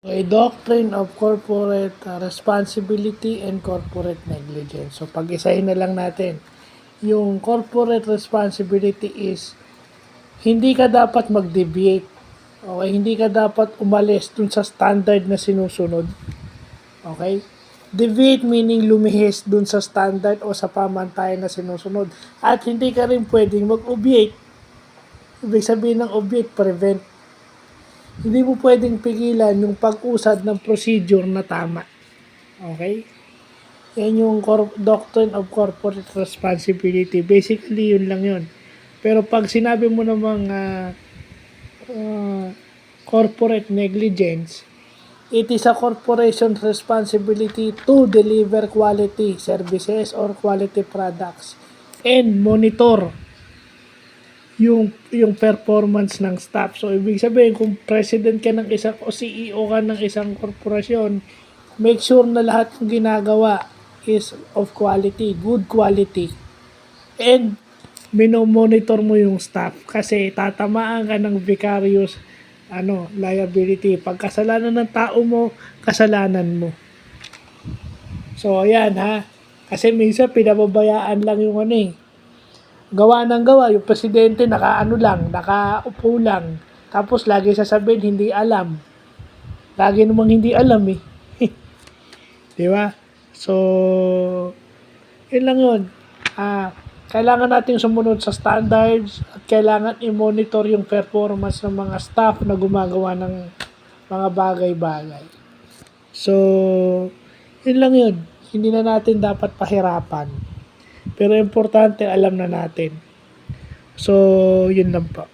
Okay, doctrine of corporate responsibility and corporate negligence. So, pag-isahin na lang natin. Yung corporate responsibility is hindi ka dapat mag-deviate. Okay, hindi ka dapat umalis dun sa standard na sinusunod. Okay? Deviate meaning lumihis dun sa standard o sa pamantayan na sinusunod. At hindi ka rin pwedeng mag-obviate. Ibig sabihin ng obviate, prevent. Hindi mo pwedeng pigilan yung pag-usad ng procedure na tama. Okay? Yan yung doctrine of corporate responsibility. Basically, yun lang yun. Pero pag sinabi mo namang corporate negligence, it is a corporation's responsibility to deliver quality services or quality products and monitor yung performance ng staff. So, ibig sabihin, kung president ka ng isang o CEO ka ng isang korporasyon, make sure na lahat ng ginagawa is of quality, good quality. And, minomonitor mo yung staff kasi tatamaan ka ng vicarious liability. Pag kasalanan ng tao mo, kasalanan mo. So, ayan ha. Kasi minsan, pinababayaan lang yung gawa ng gawa, yung presidente nakaupo lang. Tapos lagi sasabihin, hindi alam. Lagi namang hindi alam eh. Di ba? So, yun lang yun. Kailangan natin sumunod sa standards at kailangan i-monitor yung performance ng mga staff na gumagawa ng mga bagay-bagay. So, yun lang yun. Hindi na natin dapat pahirapan. Pero importante, alam na natin. So, yun lang po.